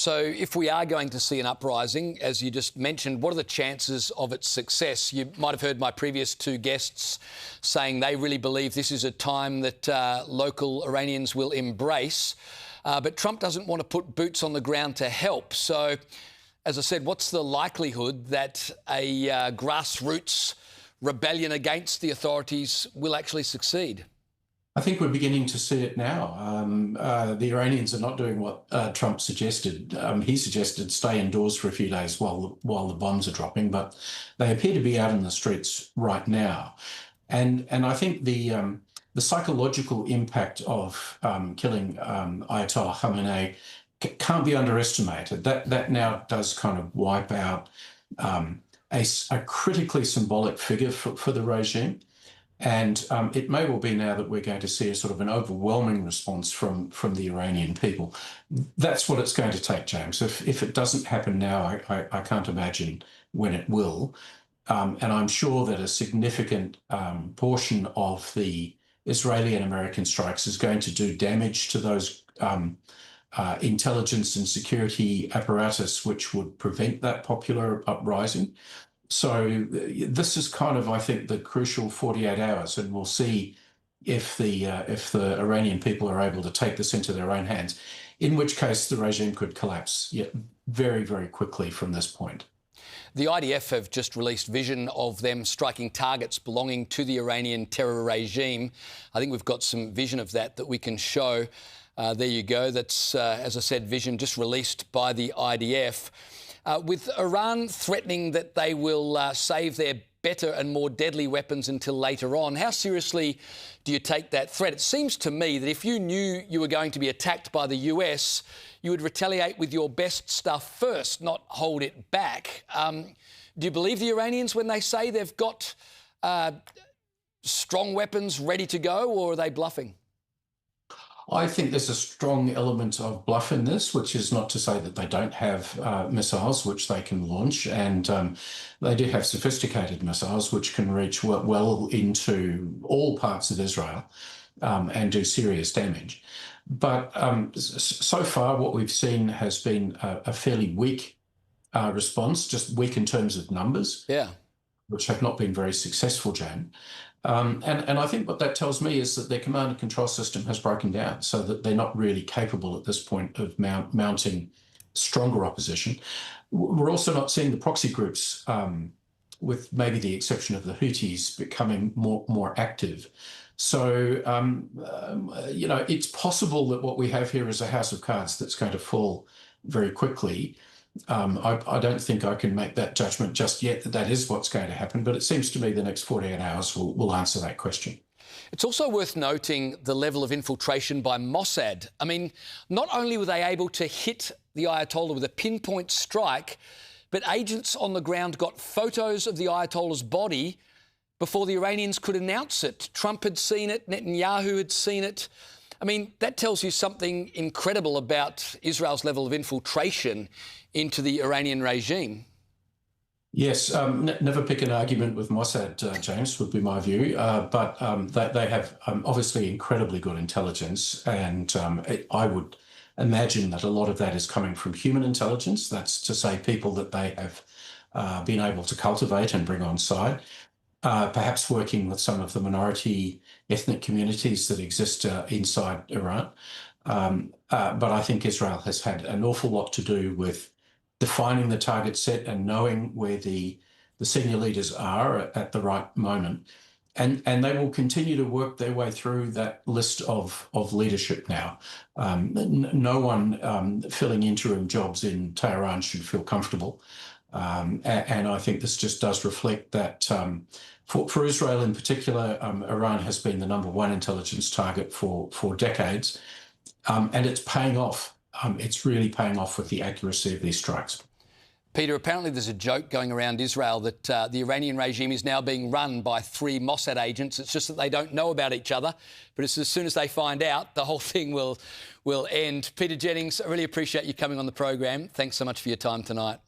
So if we are going to see an uprising, as you just mentioned, what are the chances of its success? You might have heard my previous two guests saying they really believe this is a time that local Iranians will embrace. But Trump doesn't want to put boots on the ground to help. So, as I said, what's the likelihood that a grassroots rebellion against the authorities will actually succeed? I think we're beginning to see it now. The Iranians are not doing what Trump suggested. He suggested stay indoors for a few days while the bombs are dropping, but they appear to be out in the streets right now. And I think the psychological impact of killing Ayatollah Khamenei can't be underestimated. That now does kind of wipe out a critically symbolic figure for the regime. And it may well be now that we're going to see a sort of an overwhelming response from the Iranian people. That's what it's going to take, James. If it doesn't happen now, I can't imagine when it will. And I'm sure that a significant portion of the Israeli and American strikes is going to do damage to those intelligence and security apparatus which would prevent that popular uprising. So this is kind of, I think, the crucial 48 hours, and we'll see if the Iranian people are able to take this into their own hands, in which case the regime could collapse very, very quickly from this point. The IDF have just released vision of them striking targets belonging to the Iranian terror regime. I think we've got some vision of that we can show. There you go. That's, as I said, vision just released by the IDF. With Iran threatening that they will save their better and more deadly weapons until later on, how seriously do you take that threat? It seems to me that if you knew you were going to be attacked by the US, you would retaliate with your best stuff first, not hold it back. Do you believe the Iranians when they say they've got strong weapons ready to go, or are they bluffing? I think there's a strong element of bluff in this, which is not to say that they don't have missiles which they can launch, and they do have sophisticated missiles which can reach well into all parts of Israel and do serious damage. But so far what we've seen has been a fairly weak response, just weak in terms of numbers, which have not been very successful, Jane. And I think what that tells me is that their command and control system has broken down, so that they're not really capable at this point of mounting stronger opposition. We're also not seeing the proxy groups, with maybe the exception of the Houthis, becoming more active. So, it's possible that what we have here is a house of cards that's going to fall very quickly. I don't think I can make that judgment just yet that is what's going to happen, but it seems to me the next 48 hours will answer that question. It's also worth noting the level of infiltration by Mossad. I mean, not only were they able to hit the Ayatollah with a pinpoint strike, but agents on the ground got photos of the Ayatollah's body before the Iranians could announce it. Trump had seen it, Netanyahu had seen it. I mean, that tells you something incredible about Israel's level of infiltration into the Iranian regime. Yes, never pick an argument with Mossad, James, would be my view. But they have obviously incredibly good intelligence, and I would imagine that a lot of that is coming from human intelligence. That's to say people that they have been able to cultivate and bring on side. Perhaps working with some of the minority ethnic communities that exist inside Iran. But I think Israel has had an awful lot to do with defining the target set and knowing where the senior leaders are at the right moment. And they will continue to work their way through that list of leadership now. No one filling interim jobs in Tehran should feel comfortable. And I think this just does reflect that for Israel in particular, Iran has been the #1 intelligence target for decades, and it's paying off. It's really paying off with the accuracy of these strikes. Peter, apparently there's a joke going around Israel that the Iranian regime is now being run by 3 Mossad agents. It's just that they don't know about each other. But as soon as they find out, the whole thing will end. Peter Jennings, I really appreciate you coming on the program. Thanks so much for your time tonight.